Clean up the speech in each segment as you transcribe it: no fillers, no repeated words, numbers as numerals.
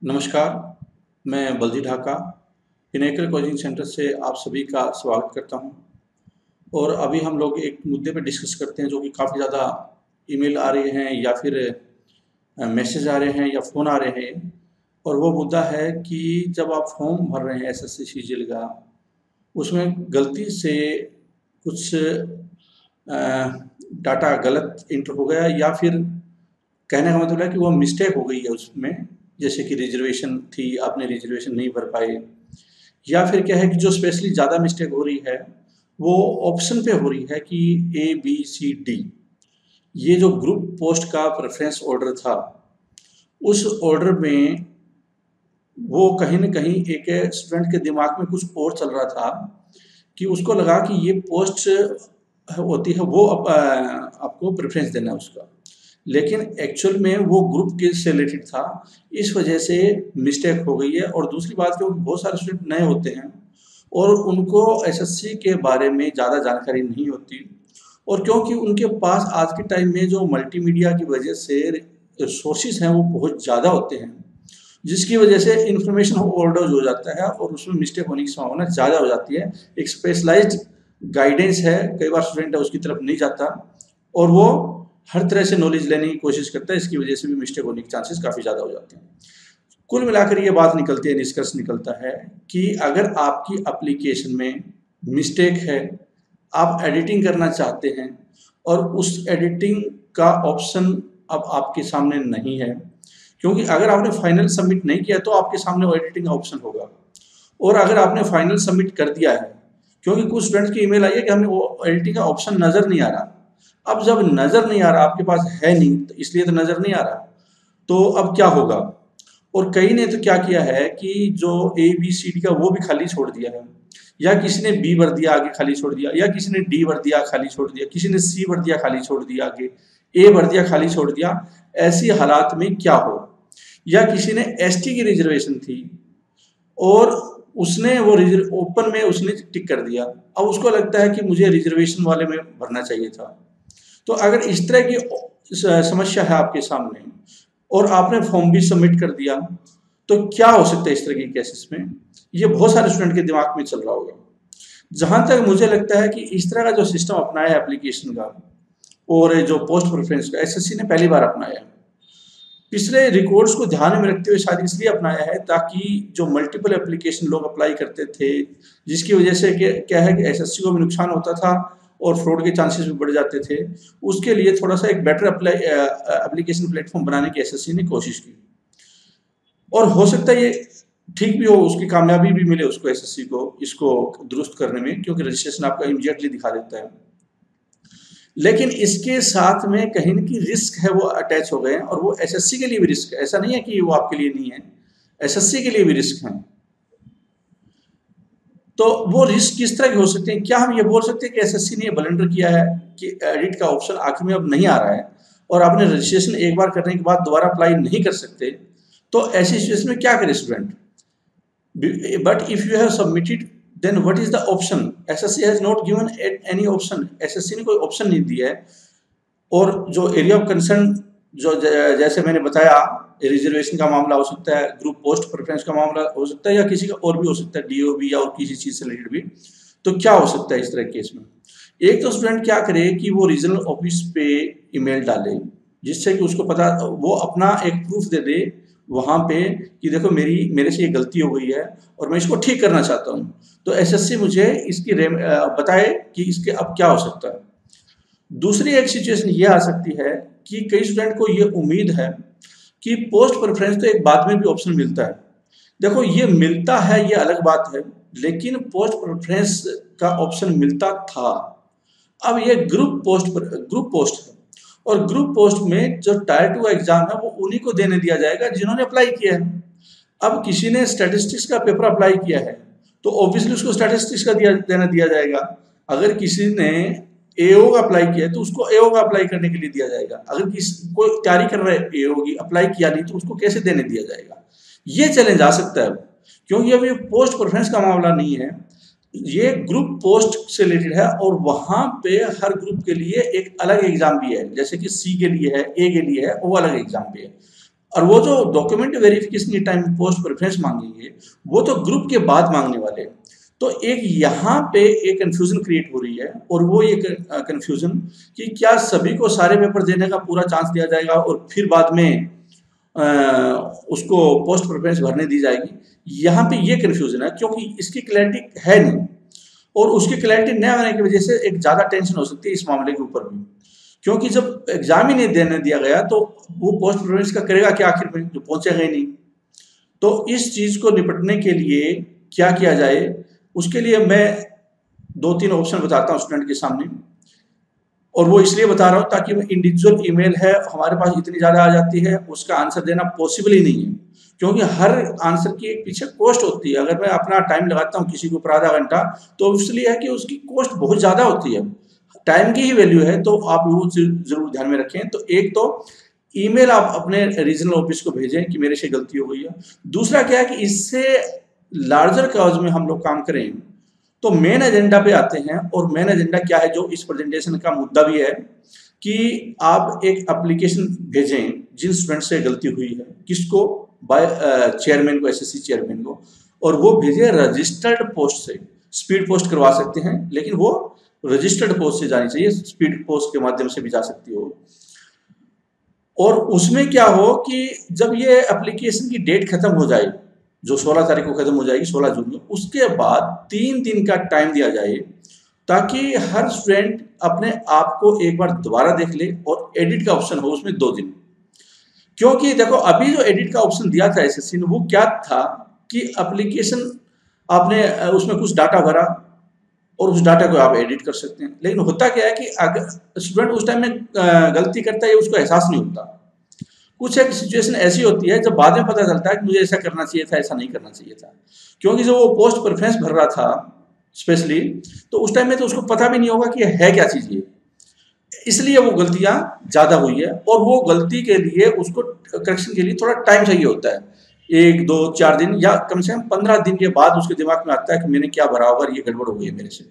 नमस्कार, मैं बल्दी Dhaka pinnacle coaching centre से आप सभी का स्वागत करता हूं। और अभी हम लोग एक मुद्दे पे डिस्कस करते हैं जो कि काफ़ी ज़्यादा ईमेल आ रहे हैं या फिर मैसेज आ रहे हैं या फ़ोन आ रहे हैं। और वो मुद्दा है कि जब आप फॉर्म भर रहे हैं एसएससी सीजीएल का, उसमें गलती से कुछ डाटा गलत इंटर हो गया या फिर कहने का मतलब है कि वो मिस्टेक हो गई है उसमें, जैसे कि रिजर्वेशन थी, आपने रिजर्वेशन नहीं भर पाए, या फिर क्या है कि जो स्पेशली ज़्यादा मिस्टेक हो रही है वो ऑप्शन पे हो रही है कि ए बी सी डी। ये जो ग्रुप पोस्ट का प्रेफरेंस ऑर्डर था, उस ऑर्डर में वो कहीं न कहीं एक स्टूडेंट के दिमाग में कुछ और चल रहा था कि उसको लगा कि ये पोस्ट होती है वो आपको प्रेफरेंस देना है उसका। लेकिन एक्चुअल में वो ग्रुप के से रिलेटेड था, इस वजह से मिस्टेक हो गई है। और दूसरी बात क्योंकि बहुत सारे स्टूडेंट नए होते हैं और उनको एसएससी के बारे में ज़्यादा जानकारी नहीं होती, और क्योंकि उनके पास आज के टाइम में जो मल्टीमीडिया की वजह से सोर्सेज हैं वो बहुत ज़्यादा होते हैं, जिसकी वजह से इन्फॉर्मेशन ओवरडोज हो जाता है और उसमें मिस्टेक होने की संभावना ज़्यादा हो जाती है। एक स्पेशलाइज्ड गाइडेंस है, कई बार स्टूडेंट है उसकी तरफ नहीं जाता और वो हर तरह से नॉलेज लेने की कोशिश करता है, इसकी वजह से भी मिस्टेक होने के चांसेस काफ़ी ज़्यादा हो जाते हैं। कुल मिलाकर ये बात निकलती है, निष्कर्ष निकलता है कि अगर आपकी एप्लीकेशन में मिस्टेक है, आप एडिटिंग करना चाहते हैं और उस एडिटिंग का ऑप्शन अब आपके सामने नहीं है, क्योंकि अगर आपने फाइनल सबमिट नहीं किया तो आपके सामने वो एडिटिंग ऑप्शन होगा। और अगर आपने फाइनल सबमिट कर दिया है, क्योंकि कुछ स्टूडेंट्स की ईमेल आई है कि हमें वो एडिटिंग का ऑप्शन नज़र नहीं आ रहा। अब जब नज़र नहीं आ रहा, आपके पास है नहीं, तो इसलिए तो नज़र नहीं आ रहा, तो अब क्या होगा? और कई ने तो क्या किया है कि जो ए बी सी डी का वो भी खाली छोड़ दिया है, या किसी ने बी भर दिया आगे खाली छोड़ दिया, या किसी ने डी भर दिया खाली छोड़ दिया, किसी ने सी भर दिया खाली छोड़ दिया आगे, ए भर दिया खाली छोड़ दिया। ऐसी हालात में क्या हो? या किसी ने एसटी की रिजर्वेशन थी और उसने वो ओपन में उसने टिक कर दिया, अब उसको लगता है कि मुझे रिजर्वेशन वाले में भरना चाहिए था। तो अगर इस तरह की समस्या है आपके सामने और आपने फॉर्म भी सबमिट कर दिया, तो क्या हो सकता है इस तरह के केसेस में? ये बहुत सारे स्टूडेंट के दिमाग में चल रहा होगा। जहां तक मुझे लगता है कि इस तरह का जो सिस्टम अपनाया है एप्लीकेशन का और जो पोस्ट प्रेफरेंस का, एसएससी ने पहली बार अपनाया है। पिछले रिकॉर्ड्स को ध्यान में रखते हुए शायद इसलिए अपनाया है ताकि जो मल्टीपल एप्लीकेशन लोग अप्लाई करते थे, जिसकी वजह से क्या है कि एसएससी को भी नुकसान होता था और फ्रॉड के चांसेस भी बढ़ जाते थे, उसके लिए थोड़ा सा एक बेटर एप्लीकेशन प्लेटफॉर्म बनाने की एसएससी ने कोशिश की। और हो सकता है ये ठीक भी हो, उसकी कामयाबी भी मिले उसको, एसएससी को इसको दुरुस्त करने में, क्योंकि रजिस्ट्रेशन आपका इमीडिएटली दिखा देता है। लेकिन इसके साथ में कहीं न कहीं रिस्क है वो अटैच हो गए हैं, और वो एसएससी के लिए भी रिस्क है, ऐसा नहीं है कि वो आपके लिए नहीं है, एसएससी के लिए भी रिस्क है। तो वो रिस्क किस तरह के हो सकते हैं? क्या हम ये बोल सकते हैं कि एसएससी ने ब्लंडर किया है कि एडिट का ऑप्शन आखिर में अब नहीं आ रहा है और आपने रजिस्ट्रेशन एक बार करने के बाद दोबारा अप्लाई नहीं कर सकते? तो ऐसी सिचुएशन में क्या करे student? But if you have submitted, then what is the option? SSC has not given any option, SSC ने कोई ऑप्शन नहीं दिया है। और जो एरिया ऑफ कंसर्न, जो जैसे मैंने बताया, रिजर्वेशन का मामला हो सकता है, ग्रुप पोस्ट प्रेफरेंस का मामला हो सकता है, या किसी का और भी हो सकता है, डीओबी या और किसी चीज से रिलेटेड भी। तो क्या हो सकता है इस तरह के केस में? एक तो स्टूडेंट क्या करे कि वो रीजनल ऑफिस पे ईमेल डाले, जिससे कि उसको पता, वो अपना एक प्रूफ दे दे वहां पे कि देखो मेरे से ये गलती हो गई है और मैं इसको ठीक करना चाहता हूँ, तो एसएससी मुझे इसकी बताए कि इसके अब क्या हो सकता है। दूसरी एक सिचुएशन ये आ सकती है कि कई स्टूडेंट को ये उम्मीद है कि पोस्ट प्रेफरेंस तो एक बाद में भी ऑप्शन मिलता है। देखो, ये मिलता है ये अलग बात है, लेकिन पोस्ट प्रेफरेंस का ऑप्शन मिलता था। अब ये ग्रुप पोस्ट है, और ग्रुप पोस्ट में जो टायर 2 एग्जाम है वो उन्हीं को देने दिया जाएगा जिन्होंने अप्लाई किया है। अब किसी ने स्टैटिस्टिक्स का पेपर अप्लाई किया है तो ऑब्वियसली उसको स्टैटिस्टिक्स का दिया जाएगा। अगर किसी ने एओ का अप्लाई किया है तो उसको एओ का अप्लाई करने के लिए दिया जाएगा। अगर किसी कोई तैयारी कर रहा है एओ की, अप्लाई किया नहीं, तो उसको कैसे देने दिया जाएगा? ये चैलेंज आ सकता है, क्योंकि अब ये पोस्ट प्रेफरेंस का मामला नहीं है, ये ग्रुप पोस्ट से रिलेटेड है, और वहां पे हर ग्रुप के लिए एक अलग एग्जाम भी है, जैसे कि सी के लिए है, ए के लिए है, वो अलग एग्जाम भी है। और वो जो डॉक्यूमेंट वेरिफिकेशन के टाइम पोस्ट प्रेफरेंस मांगेंगे वो तो ग्रुप के बाद मांगने वाले हैं। तो एक यहाँ पे एक कन्फ्यूजन क्रिएट हो रही है, और वो ये कन्फ्यूजन कि क्या सभी को सारे पेपर देने का पूरा चांस दिया जाएगा और फिर बाद में उसको पोस्ट प्रेफरेंस भरने दी जाएगी। यहाँ पे ये कन्फ्यूजन है क्योंकि इसकी क्लैरिटी है नहीं, और उसकी क्लैरिटी न होने की वजह से एक ज़्यादा टेंशन हो सकती है इस मामले के ऊपर भी, क्योंकि जब एग्जाम ही नहीं देने दिया गया तो वो पोस्ट प्रेफरेंस का करेगा क्या आखिर में, जो पहुंचेगा ही नहीं। तो इस चीज़ को निपटने के लिए क्या किया जाए, उसके लिए मैं 2-3 ऑप्शन बताता हूँ स्टूडेंट के सामने, और वो इसलिए बता रहा हूँ ताकि वो इंडिविजुअल ईमेल है हमारे पास इतनी ज़्यादा आ जाती है, उसका आंसर देना पॉसिबल ही नहीं है, क्योंकि हर आंसर की एक पीछे कॉस्ट होती है। अगर मैं अपना टाइम लगाता हूँ किसी के ऊपर आधा घंटा, तो इसलिए है कि उसकी कॉस्ट बहुत ज़्यादा होती है, टाइम की ही वैल्यू है, तो आप वो जरूर ध्यान में रखें। तो एक तो ईमेल आप अपने रीजनल ऑफिस को भेजें कि मेरे से गलती हो गई है। दूसरा क्या है कि इससे लार्जर काज में हम लोग काम करें, तो मेन एजेंडा पे आते हैं, और मेन एजेंडा क्या है जो इस प्रेजेंटेशन का मुद्दा भी है कि आप एक एप्लीकेशन भेजें जिन स्टूडेंट से गलती हुई है, किसको, बाय चेयरमैन को, एसएससी चेयरमैन को, और वो भेजे रजिस्टर्ड पोस्ट से। स्पीड पोस्ट करवा सकते हैं, लेकिन वो रजिस्टर्ड पोस्ट से जानी चाहिए, स्पीड पोस्ट के माध्यम से भी जा सकती हो। और उसमें क्या हो कि जब ये एप्लीकेशन की डेट खत्म हो जाए, जो 16 तारीख को खत्म हो जाएगी, 16 जून को, उसके बाद 3 दिन का टाइम दिया जाए ताकि हर स्टूडेंट अपने आप को एक बार दोबारा देख ले, और एडिट का ऑप्शन हो उसमें 2 दिन। क्योंकि देखो अभी जो एडिट का ऑप्शन दिया था एसएससी ने, वो क्या था कि एप्लीकेशन आपने उसमें कुछ डाटा भरा और उस डाटा को आप एडिट कर सकते हैं, लेकिन होता क्या है कि अगर स्टूडेंट उस टाइम में गलती करता है, उसको एहसास नहीं होता। कुछ एक सिचुएशन ऐसी होती है जब बाद में पता चलता है कि मुझे ऐसा करना चाहिए था, ऐसा नहीं करना चाहिए था, क्योंकि जो वो पोस्ट प्रेफरेंस भर रहा था स्पेशली, तो उस टाइम में तो उसको पता भी नहीं होगा कि है क्या चीज़ ये, इसलिए वो गलतियां ज़्यादा हुई है। और वो गलती के लिए उसको करेक्शन के लिए थोड़ा टाइम चाहिए होता है, 1, 2, 4 दिन या कम से कम 15 दिन के बाद उसके दिमाग में आता है कि मैंने क्या भरा होगा, ये गड़बड़ हो गई है मेरे से।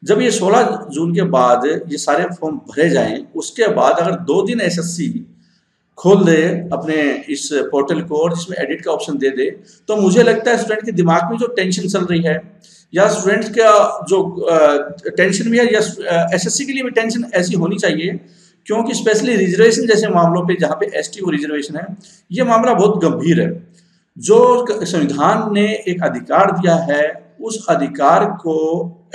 जब ये 16 जून के बाद ये सारे फॉर्म भरे जाएं, उसके बाद अगर 2 दिन एसएससी खोल दे अपने इस पोर्टल को और जिसमें एडिट का ऑप्शन दे दे, तो मुझे लगता है स्टूडेंट के दिमाग में जो टेंशन चल रही है, या स्टूडेंट्स का जो टेंशन भी है, या एसएससी के लिए भी टेंशन ऐसी होनी चाहिए, क्योंकि स्पेशली रिजर्वेशन जैसे मामलों पे जहाँ पे एसटी को रिजर्वेशन है, ये मामला बहुत गंभीर है। जो संविधान ने एक अधिकार दिया है, उस अधिकार को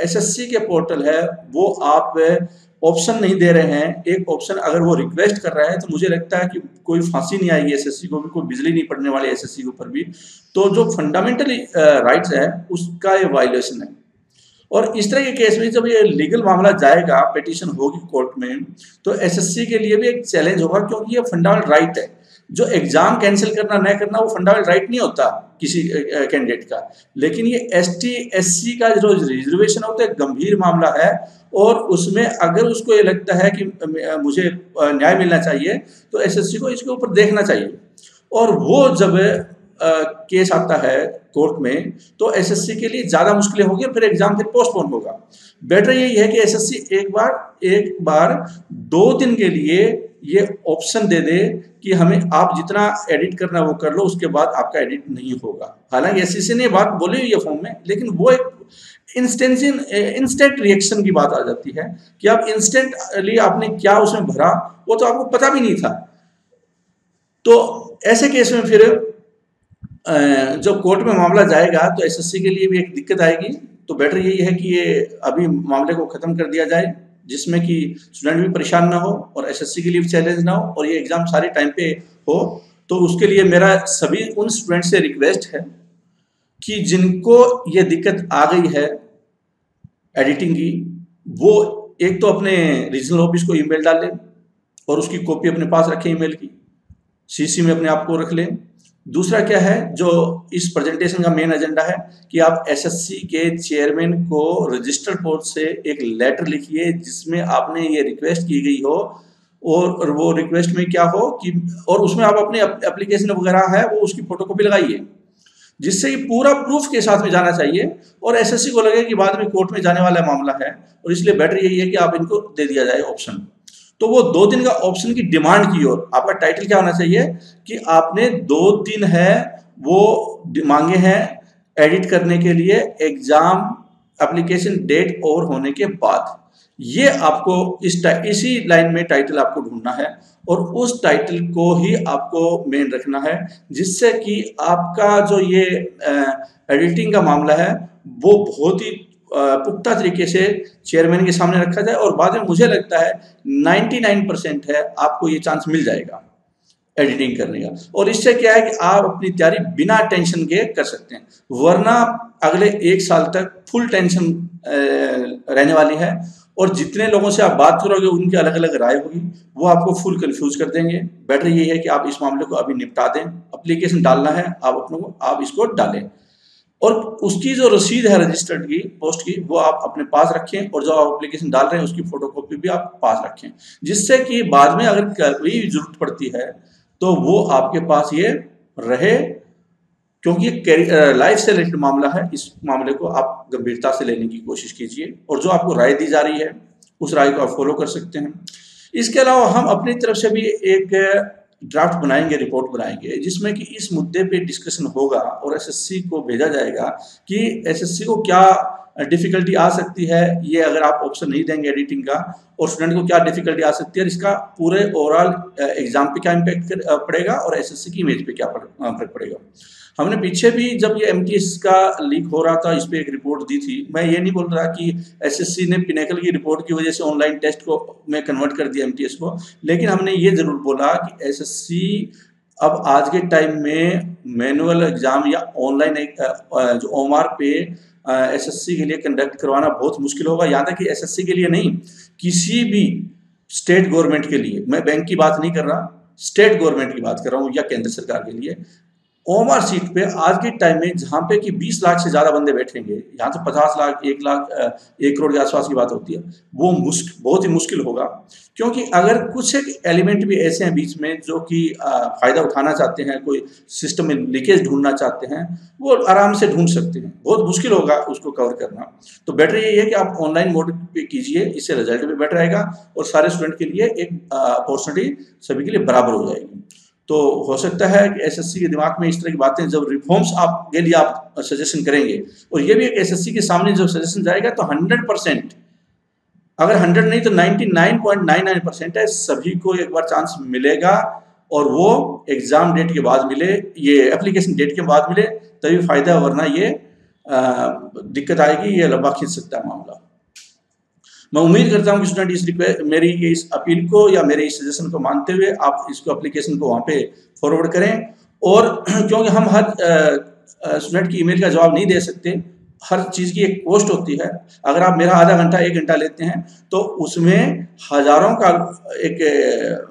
एसएससी के पोर्टल है वो आप ऑप्शन नहीं दे रहे हैं। एक ऑप्शन अगर वो रिक्वेस्ट कर रहा है, तो मुझे लगता है कि कोई फांसी नहीं आएगी एसएससी को भी, कोई बिजली नहीं पड़ने वाली एसएससी के ऊपर भी। तो जो फंडामेंटल राइट्स है उसका ये वायलेशन है। और इस तरह के केस में जब ये लीगल मामला जाएगा, पिटीशन होगी कोर्ट में, तो एसएससी के लिए भी एक चैलेंज होगा, क्योंकि ये फंडामेंटल राइट है। जो एग्जाम कैंसिल करना न करना वो फंडामेंटल राइट नहीं होता किसी कैंडिडेट का, लेकिन ये एसटी एससी का जो रिजर्वेशन होता है गंभीर मामला है, और उसमें अगर उसको ये लगता है कि मुझे न्याय मिलना चाहिए, तो एसएससी को इसके ऊपर देखना चाहिए। और वो जब केस आता है कोर्ट में, तो एसएससी के लिए ज़्यादा मुश्किलें होगी और फिर एग्जाम फिर पोस्टपोन होगा। बेटर यही है कि एसएससी एक बार 2 दिन के लिए ये ऑप्शन दे दे कि हमें आप जितना एडिट करना वो कर लो, उसके बाद आपका एडिट नहीं होगा। हालांकि एसएससी ने बात बोली हुई है फॉर्म में, लेकिन वो एक इंस्टेंट रिएक्शन की बात आ जाती है कि आप इंस्टेंटली आपने क्या उसमें भरा वो तो आपको पता भी नहीं था। तो ऐसे केस में फिर जो कोर्ट में मामला जाएगा तो एसएससी के लिए भी एक दिक्कत आएगी। तो बेटर यही है कि ये अभी मामले को ख़त्म कर दिया जाए, जिसमें कि स्टूडेंट भी परेशान ना हो और एसएससी के लिए भी चैलेंज ना हो, और ये एग्ज़ाम सारे टाइम पे हो। तो उसके लिए मेरा सभी उन स्टूडेंट से रिक्वेस्ट है कि जिनको ये दिक्कत आ गई है एडिटिंग की, वो एक तो अपने रीजनल ऑफिस को ईमेल डाल लें और उसकी कॉपी अपने पास रखें ईमेल की, सीसी में अपने आप को रख लें। दूसरा क्या है, जो इस प्रेजेंटेशन का मेन एजेंडा है कि आप एसएससी के चेयरमैन को रजिस्टर्ड पोस्ट से एक लेटर लिखिए जिसमें आपने ये रिक्वेस्ट की गई हो, और वो रिक्वेस्ट में क्या हो कि, और उसमें आप अपने एप्लीकेशन वगैरह है वो उसकी फोटोकॉपी लगाइए, जिससे ये पूरा प्रूफ के साथ में जाना चाहिए और एसएससी को लगे कि बाद में कोर्ट में जाने वाला मामला है, और इसलिए बेटर यही है कि आप इनको दे दिया जाए ऑप्शन। तो वो 2 दिन का ऑप्शन की डिमांड की ओर आपका टाइटल क्या होना चाहिए कि आपने 2 दिन है वो मांगे हैं एडिट करने के लिए एग्जाम एप्लीकेशन डेट ओवर होने के बाद। ये आपको इसी लाइन में टाइटल आपको ढूंढना है और उस टाइटल को ही आपको मेन रखना है, जिससे कि आपका जो ये एडिटिंग का मामला है वो बहुत ही पुख्ता तरीके से चेयरमैन के सामने रखा जाए और बाद में मुझे लगता है 99% है आपको ये चांस मिल जाएगा एडिटिंग करने का। और इससे क्या है कि आप अपनी तैयारी बिना टेंशन के कर सकते हैं, वरना अगले 1 साल तक फुल टेंशन रहने वाली है और जितने लोगों से आप बात करोगे उनकी अलग अलग राय होगी, वो आपको फुल कंफ्यूज कर देंगे। बेटर ये है कि आप इस मामले को अभी निपटा दें। एप्लीकेशन डालना है आप अपनों को, आप इसको डालें और उसकी जो रसीद है रजिस्टर्ड की पोस्ट की वो आप अपने पास रखें और जो आप एप्लीकेशन डाल रहे हैं उसकी फोटोकॉपी भी आप पास रखें, जिससे कि बाद में अगर कभी जरूरत पड़ती है तो वो आपके पास ये रहे, क्योंकि ये लाइफ से रिलेटेड मामला है। इस मामले को आप गंभीरता से लेने की कोशिश कीजिए और जो आपको राय दी जा रही है उस राय को आप फॉलो कर सकते हैं। इसके अलावा हम अपनी तरफ से भी एक ड्राफ्ट बनाएंगे, रिपोर्ट बनाएंगे, जिसमें कि इस मुद्दे पे डिस्कशन होगा और एसएससी को भेजा जाएगा कि एसएससी को क्या डिफिकल्टी आ सकती है ये अगर आप ऑप्शन नहीं देंगे एडिटिंग का, और स्टूडेंट को क्या डिफिकल्टी आ सकती है और इसका पूरे ओवरऑल एग्जाम पे क्या इम्पैक्ट पड़ेगा और एसएससी की इमेज पे क्या फर्क पड़ेगा। हमने पीछे भी जब ये एमटीएस का लीक हो रहा था इस पे एक रिपोर्ट दी थी। मैं ये नहीं बोल रहा कि एसएससी ने पिनेकल की रिपोर्ट की वजह से ऑनलाइन टेस्ट को में कन्वर्ट कर दिया एमटीएस को, लेकिन हमने ये जरूर बोला कि एसएससी अब आज के टाइम में मैनुअल एग्जाम या ऑनलाइन जो ओमार पे एसएससी के लिए कंडक्ट करवाना बहुत मुश्किल होगा। यहाँ तक कि एसएससी के लिए नहीं, किसी भी स्टेट गवर्नमेंट के लिए, मैं बैंक की बात नहीं कर रहा, स्टेट गवर्नमेंट की बात कर रहा हूँ या केंद्र सरकार के लिए, ओमार सीट पे आज के टाइम में जहाँ पे कि 20 लाख से ज़्यादा बंदे बैठेंगे, यहाँ तो 50 लाख 1 लाख 1 करोड़ के आसपास की बात होती है, वो बहुत ही मुश्किल होगा। क्योंकि अगर कुछ एक एलिमेंट भी ऐसे हैं बीच में जो कि फ़ायदा उठाना चाहते हैं, कोई सिस्टम में लीकेज ढूंढना चाहते हैं, वो आराम से ढूंढ सकते हैं, बहुत मुश्किल होगा उसको कवर करना। तो बेटर यही है कि आप ऑनलाइन मोड पे कीजिए, इससे रिजल्ट भी बेटर आएगा और सारे स्टूडेंट के लिए एक अपॉर्चुनिटी सभी के लिए बराबर हो जाएगी। तो हो सकता है कि एसएससी के दिमाग में इस तरह की बातें, जब रिफॉर्म्स आपके लिए आप सजेशन करेंगे, और ये भी एक एसएससी के सामने जब सजेशन जाएगा तो 100%, अगर 100 नहीं तो 99.99% है, सभी को एक बार चांस मिलेगा और वो एग्जाम डेट के बाद मिले, ये एप्लीकेशन डेट के बाद मिले तभी फायदा, वरना ये दिक्कत आएगी, ये लंबा खींच सकता है मामला। मैं उम्मीद करता हूं कि स्टूडेंट मेरी इस अपील को या मेरे इस सजेशन को मानते हुए आप इसको एप्लीकेशन को वहाँ पे फॉरवर्ड करें। और क्योंकि हम हर स्टूडेंट की ईमेल का जवाब नहीं दे सकते, हर चीज़ की एक कॉस्ट होती है। अगर आप मेरा आधा घंटा 1 घंटा लेते हैं तो उसमें हज़ारों का एक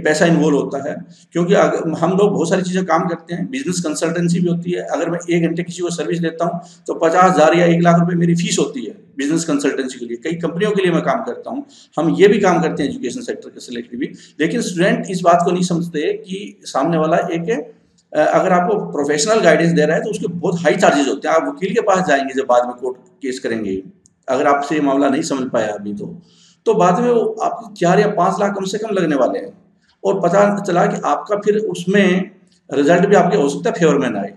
पैसा इन्वॉल्व होता है, क्योंकि हम लोग बहुत सारी चीज़ें काम करते हैं, बिजनेस कंसल्टेंसी भी होती है। अगर मैं 1 घंटे किसी को सर्विस देता हूं तो 50,000 या 1 लाख रुपए मेरी फीस होती है बिजनेस कंसल्टेंसी के लिए। कई कंपनियों के लिए मैं काम करता हूं, हम ये भी काम करते हैं एजुकेशन सेक्टर के रिलेटेड भी। लेकिन स्टूडेंट इस बात को नहीं समझते कि सामने वाला एक अगर आपको प्रोफेशनल गाइडेंस दे रहा है तो उसके बहुत हाई चार्जेस होते हैं। आप वकील के पास जाएंगे जब बाद में कोर्ट केस करेंगे, अगर आपसे ये मामला नहीं समझ पाया अभी तो बाद में वो आपको 4 या 5 लाख कम से कम लगने वाले हैं, और पता चला कि आपका फिर उसमें रिजल्ट भी आपके हो सकता है फेवर में ना आए।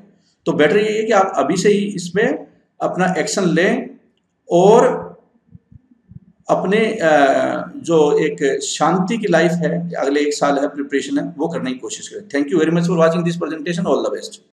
तो बेटर ये है कि आप अभी से ही इसमें अपना एक्शन लें और अपने जो एक शांति की लाइफ है, अगले 1 साल है, प्रिपरेशन है, वो करने की कोशिश करें। Thank you very much for watching this presentation. All the best.